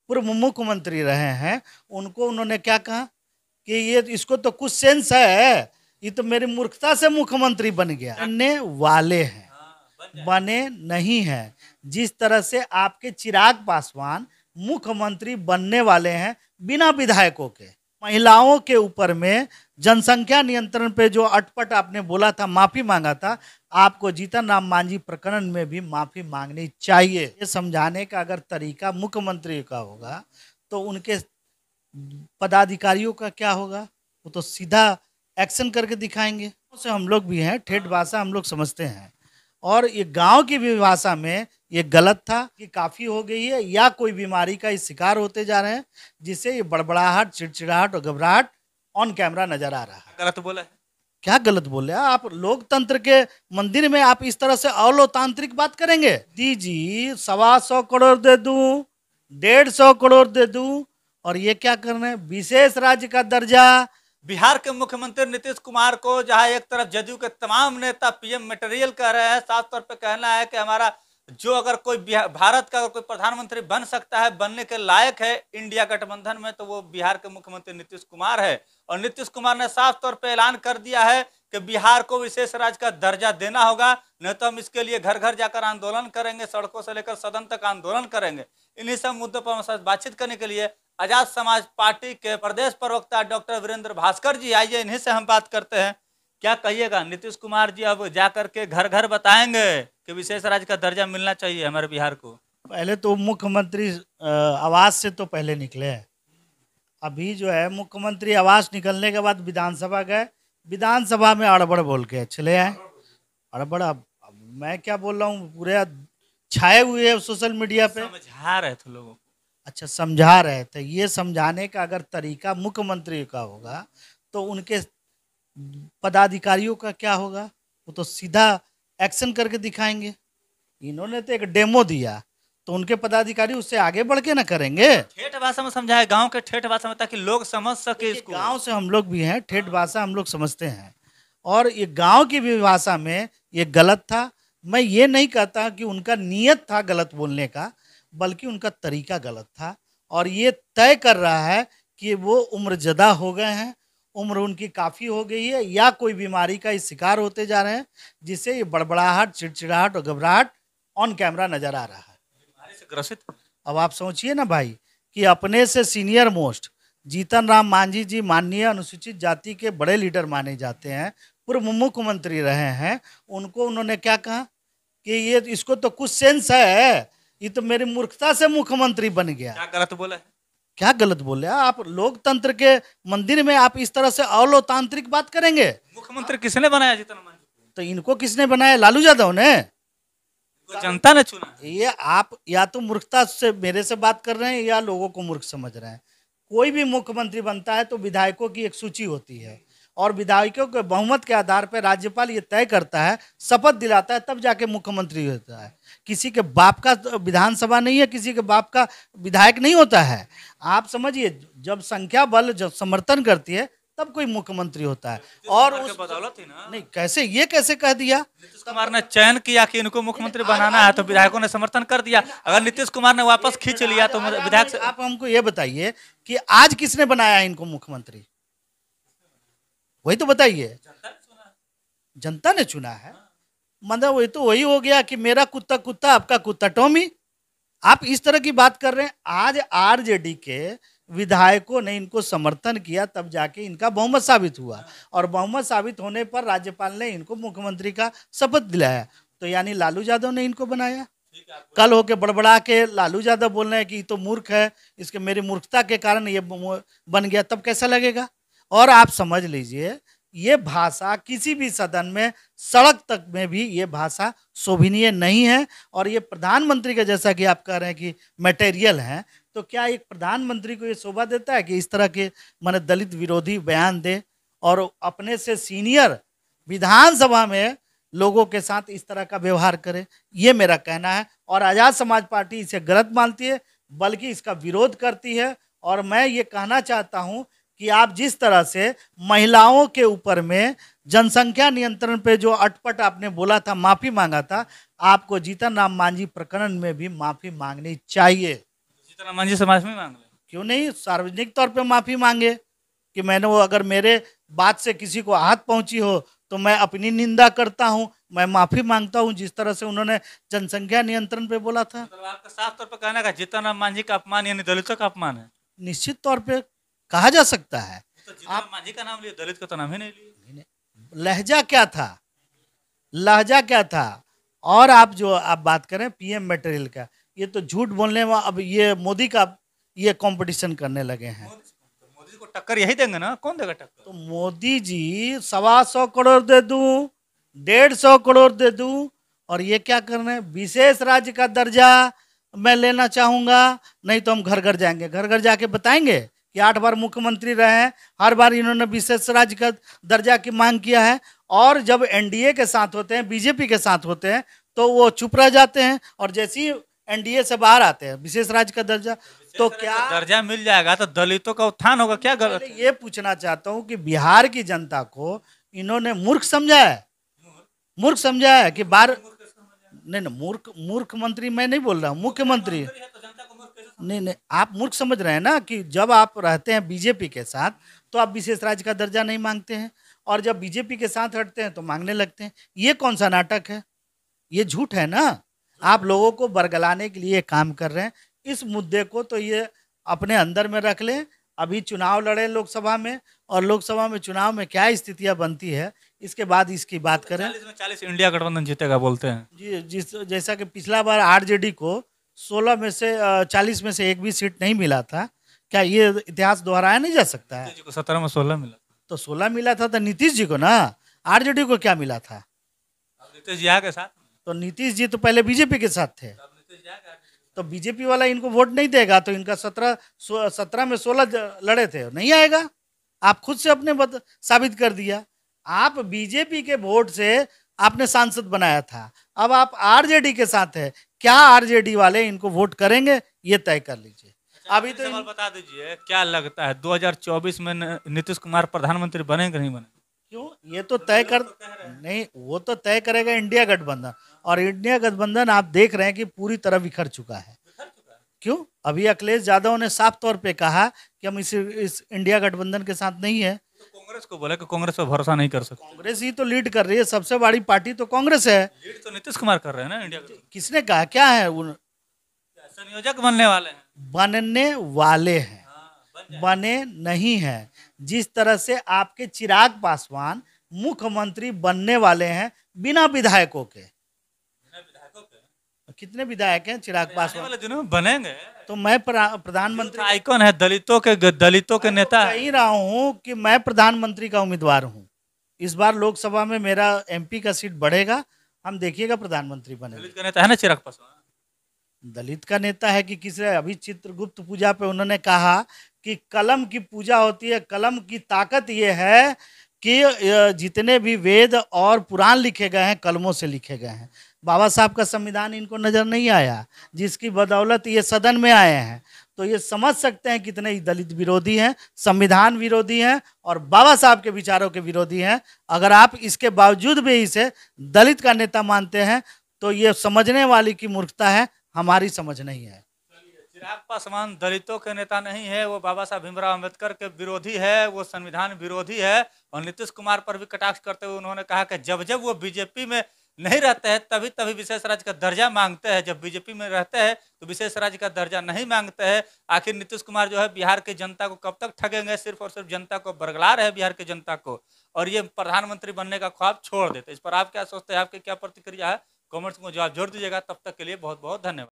पूर्व मुख्यमंत्री रहे हैं, उनको उन्होंने क्या कहा कि ये इसको तो कुछ सेंस है, ये तो मेरी मूर्खता से मुख्यमंत्री बन गया। बनने वाले हैं, बने नहीं हैं। जिस तरह से आपके चिराग पासवान मुख्यमंत्री बनने वाले हैं बिना विधायकों के। महिलाओं के ऊपर में जनसंख्या नियंत्रण पे जो अटपट आपने बोला था, माफी मांगा था, आपको जीतन राम मांझी प्रकरण में भी माफी मांगनी चाहिए। ये समझाने का अगर तरीका मुख्यमंत्री का होगा तो उनके पदाधिकारियों का क्या होगा? वो तो सीधा एक्शन करके दिखाएंगे। से हम लोग भी हैं, ठेठ भाषा हम लोग समझते हैं, और ये गांव की भी भाषा में ये गलत था कि काफी हो गई है, या कोई बीमारी का शिकार होते जा रहे हैं जिससे ये बड़बड़ाहट, चिड़चिड़ाहट और घबराहट ऑन कैमरा नजर आ रहा है। गलत बोला है। क्या गलत बोले आप? लोकतंत्र के मंदिर में आप इस तरह से अलोकतांत्रिक बात करेंगे? दीजिए 125 करोड़ दे दूं, 150 करोड़ दे दूं, और ये क्या कर रहे हैं? विशेष राज्य का दर्जा। बिहार के मुख्यमंत्री नीतीश कुमार को जहां एक तरफ जदयू के तमाम नेता पीएम मटेरियल कह रहे हैं, साफ तौर पे कहना है कि हमारा जो अगर कोई भारत का अगर कोई प्रधानमंत्री बन सकता है, बनने के लायक है इंडिया गठबंधन में, तो वो बिहार के मुख्यमंत्री नीतीश कुमार है। और नीतीश कुमार ने साफ तौर पे ऐलान कर दिया है कि बिहार को विशेष राज्य का दर्जा देना होगा, नहीं तो हम इसके लिए घर घर जाकर आंदोलन करेंगे, सड़कों से लेकर सदन तक आंदोलन करेंगे। इन्हीं सब मुद्दों पर हमारे साथ बातचीत करने के लिए आजाद समाज पार्टी के प्रदेश प्रवक्ता डॉक्टर वीरेंद्र भास्कर जी, आइए इन्हीं से हम बात करते हैं। क्या कहिएगा, नीतीश कुमार जी अब जाकर के घर घर बताएंगे कि विशेष राज्य का दर्जा मिलना चाहिए हमारे बिहार को? पहले तो मुख्यमंत्री आवास से तो पहले निकले हैं। अभी जो है मुख्यमंत्री आवास निकलने के बाद विधानसभा गए, विधानसभा में अड़बड़ बोल के चले आए। अड़बड़, अब मैं क्या बोल रहा हूँ, पूरे छाए हुए हैं सोशल मीडिया पे। समझा रहे थे लोगों को। अच्छा, समझा रहे थे। ये समझाने का अगर तरीका मुख्यमंत्री का होगा तो उनके पदाधिकारियों का क्या होगा? वो तो सीधा एक्शन करके दिखाएंगे। इन्होंने तो एक डेमो दिया, तो उनके पदाधिकारी उससे आगे बढ़ के ना करेंगे? ठेठ भाषा में समझाए, गांव के ठेठ भाषा में, ताकि लोग समझ सके इसको। गांव से हम लोग भी हैं, ठेठ भाषा हम लोग समझते हैं, और ये गांव की भी भाषा में ये गलत था। मैं ये नहीं कहता कि उनका नियत था गलत बोलने का, बल्कि उनका तरीका गलत था। और ये तय कर रहा है कि वो उम्रजदा हो गए हैं, उम्र उनकी काफ़ी हो गई है, या कोई बीमारी का शिकार होते जा रहे हैं जिससे ये बड़बड़ाहट, चिड़चिड़ाहट और घबराहट ऑन कैमरा नजर आ रहा है। बीमारी से ग्रसित। अब आप सोचिए ना भाई, कि अपने से सीनियर मोस्ट जीतन राम मांझी जी माननीय अनुसूचित जाति के बड़े लीडर माने जाते हैं, पूर्व मुख्यमंत्री रहे हैं, उनको उन्होंने क्या कहा कि ये इसको तो कुछ सेंस है, ये तो मेरी मूर्खता से मुख्यमंत्री बन गया। क्या गलत बोला है? क्या गलत बोले आप? लोकतंत्र के मंदिर में आप इस तरह से अलोकतांत्रिक बात करेंगे? मुख्यमंत्री किसने बनाया जीतन राम मांझी को? तो इनको किसने बनाया? लालू यादव ने। जनता ने चुना। ये आप या तो मूर्खता से मेरे से बात कर रहे हैं, या लोगों को मूर्ख समझ रहे हैं। कोई भी मुख्यमंत्री बनता है तो विधायकों की एक सूची होती है, और विधायकों के बहुमत के आधार पर राज्यपाल ये तय करता है, शपथ दिलाता है, तब जाके मुख्यमंत्री होता है। किसी के बाप का विधानसभा नहीं है, किसी के बाप का विधायक नहीं होता है। आप समझिए, जब संख्या बल जब समर्थन करती है तब कोई मुख्यमंत्री होता है। और उस बदौलत ही ना। नहीं, कैसे ये कैसे कह दिया? नीतीश कुमार ने चयन किया कि इनको मुख्यमंत्री बनाना है, तो विधायकों ने समर्थन कर दिया। अगर नीतीश कुमार ने वापस खींच लिया तो विधायक से। आप हमको ये बताइए कि आज किसने बनाया इनको मुख्यमंत्री? वही तो बताइए। जनता ने चुना है। मतलब वही तो वही हो गया कि मेरा कुत्ता कुत्ता, आपका कुत्ता टॉमी। आप इस तरह की बात कर रहे हैं। आज आरजेडी के विधायकों ने इनको समर्थन किया, तब जाके इनका बहुमत साबित हुआ, और बहुमत साबित होने पर राज्यपाल ने इनको मुख्यमंत्री का शपथ दिलाया। तो यानी लालू यादव ने इनको बनाया। कल होके बड़बड़ा के लालू यादव बोल रहे हैं कि तो मूर्ख है, इसके मेरी मूर्खता के कारण ये बन गया, तब कैसा लगेगा? और आप समझ लीजिए, ये भाषा किसी भी सदन में, सड़क तक में भी ये भाषा शोभनीय नहीं है। और ये प्रधानमंत्री का, जैसा कि आप कह रहे हैं कि मटेरियल है, तो क्या एक प्रधानमंत्री को ये शोभा देता है कि इस तरह के माने दलित विरोधी बयान दे, और अपने से सीनियर विधानसभा में लोगों के साथ इस तरह का व्यवहार करे? ये मेरा कहना है, और आजाद समाज पार्टी इसे गलत मानती है, बल्कि इसका विरोध करती है। और मैं ये कहना चाहता हूँ कि आप जिस तरह से महिलाओं के ऊपर में जनसंख्या नियंत्रण पे जो अटपट आपने बोला था, माफी मांगा था, आपको जीतन राम मांझी प्रकरण में भी माफी मांगनी चाहिए। जीतन राम मांझी से माफी मांग ले। क्यों नहीं सार्वजनिक तौर पे माफी मांगे कि मैंने वो अगर मेरे बात से किसी को आहत पहुंची हो तो मैं अपनी निंदा करता हूं, मैं माफी मांगता हूं, जिस तरह से उन्होंने जनसंख्या नियंत्रण पे बोला था। मतलब आपका साफ तौर पर कहना है कि जीतन राम मांझी का अपमान यानी दलितों का अपमान है। निश्चित तौर पे कहा जा सकता है। तो जीतन राम मांझी का नाम लिए, दलित का तो नाम ही नहीं लिए। लहजा क्या था, लहजा क्या था। और आप जो आप बात करें पीएम मटेरियल का, ये तो झूठ बोलने में अब ये मोदी का ये कंपटीशन करने लगे हैं। मोदी को टक्कर यही देंगे ना, कौन देगा टक्कर? तो मोदी जी 125 करोड़ दे दूं, 150 करोड़ दे दूं, और ये क्या कर रहे हैं, विशेष राज्य का दर्जा मैं लेना चाहूंगा, नहीं तो हम घर घर जाएंगे, घर घर जाके बताएंगे कि 8 बार मुख्यमंत्री रहे हैं, हर बार इन्होंने विशेष राज्य का दर्जा की मांग किया है। और जब एनडीए के साथ होते हैं, बीजेपी के साथ होते हैं, तो वो चुप रह जाते हैं, और जैसे ही एनडीए से बाहर आते हैं विशेष राज्य का दर्जा, तो क्या दर्जा मिल जाएगा तो दलितों का उत्थान होगा? क्या गलत है? ये पूछना चाहता हूं कि बिहार की जनता को इन्होंने मूर्ख समझा है, मूर्ख समझा है कि बार नहीं ना, मूर्ख मूर्ख मंत्री मैं नहीं बोल रहा हूँ, मुख्यमंत्री नहीं नहीं, आप मूर्ख समझ रहे हैं ना कि जब आप रहते हैं बीजेपी के साथ तो आप विशेष राज्य का दर्जा नहीं मांगते हैं, और जब बीजेपी के साथ हटते हैं तो मांगने लगते हैं। ये कौन सा नाटक है, ये झूठ है ना। आप लोगों को बरगलाने के लिए काम कर रहे हैं। इस मुद्दे को तो ये अपने अंदर में रख लें। अभी चुनाव लड़े लोकसभा में, और लोकसभा में चुनाव में क्या स्थितियां बनती है इसके बाद इसकी बात करें। 40 में 40 इंडिया गठबंधन जीतेगा बोलते हैं जी, जैसा कि पिछला बार आरजेडी को 16 में से 40 में से एक भी सीट नहीं मिला था, क्या ये इतिहास दोहराया नहीं जा सकता है? नीतीश जी को 17 में 16 मिला। तो 16 मिला था तो नीतीश जी को ना, आरजेडी को क्या मिला था? अब नीतीश जी के साथ, तो नीतीश जी तो पहले बीजेपी के साथ थे, अब नीतीश जी आगे। तो बीजेपी वाला इनको वोट नहीं देगा, तो इनका 17 में 16 लड़े थे, नहीं आएगा। आप खुद से अपने साबित कर दिया। आप बीजेपी के वोट से आपने सांसद बनाया था, अब आप आरजेडी के साथ है, क्या आरजेडी वाले इनको वोट करेंगे ये तय कर लीजिए। अभी तो सवाल बता दीजिए, क्या लगता है 2024 में नीतीश कुमार प्रधानमंत्री बनेंगे नहीं बनेंगे? क्यों, ये तो तय कर नहीं, वो तो तय करेगा इंडिया गठबंधन, और इंडिया गठबंधन आप देख रहे हैं कि पूरी तरह बिखर चुका है। क्यों, अभी अखिलेश यादव ने साफ तौर पे कहा कि हम इस इंडिया गठबंधन के साथ नहीं है। तो कांग्रेस को बोले कि कांग्रेस पर भरोसा नहीं कर सकते। कांग्रेस ही तो लीड कर रही है, सबसे बड़ी पार्टी तो कांग्रेस है। लीड तो नीतीश कुमार कर रहे हैं ना इंडिया का। किसने कहा, क्या है संयोजक बनने वाले हैं, बनने वाले हैं, बने नहीं हैं। जिस तरह से आपके चिराग पासवान मुख्यमंत्री बनने वाले हैं बिना विधायकों के। कितने विधायक हैं चिराग आने पासवान? वाले दिनों में बनेंगे। तो मैं प्रधानमंत्री आइकॉन है दलितों के नेता। कह ही रहा हूं कि मैं प्रधानमंत्री का उम्मीदवार हूं। इस बार लोकसभा में मेरा एमपी का सीट बढ़ेगा, हम देखिएगा प्रधानमंत्री बनेगा। दलित का नेता है ना चिराग पासवान? दलित का नेता है कि किस, अभी चित्रगुप्त पूजा पे उन्होंने कहा कि कलम की पूजा होती है, कलम की ताकत ये है कि जितने भी वेद और पुराण लिखे गए हैं कलमों से लिखे गए हैं। बाबा साहब का संविधान इनको नजर नहीं आया, जिसकी बदौलत ये सदन में आए हैं। तो ये समझ सकते हैं कितने ही दलित विरोधी हैं, संविधान विरोधी हैं, और बाबा साहब के विचारों के विरोधी हैं। अगर आप इसके बावजूद भी इसे दलित का नेता मानते हैं तो ये समझने वाली की मूर्खता है, हमारी समझ नहीं है। चिराग पासवान दलितों के नेता नहीं है, वो बाबा साहब भीमराव अम्बेडकर के विरोधी है, वो संविधान विरोधी है। और नीतीश कुमार पर भी कटाक्ष करते हुए उन्होंने कहा कि जब जब वो बीजेपी में नहीं रहते हैं तभी तभी विशेष राज्य का दर्जा मांगते हैं, जब बीजेपी में रहते हैं तो विशेष राज्य का दर्जा नहीं मांगते हैं। आखिर नीतीश कुमार जो है बिहार की जनता को कब तक ठगेंगे? सिर्फ और सिर्फ जनता को बरगला रहे हैं बिहार की जनता को, और ये प्रधानमंत्री बनने का ख्वाब छोड़ देते। इस पर आप क्या सोचते हैं, आपकी क्या प्रतिक्रिया है? कमेंट्स में जवाब जोड़ दीजिएगा। तब तक के लिए बहुत बहुत धन्यवाद।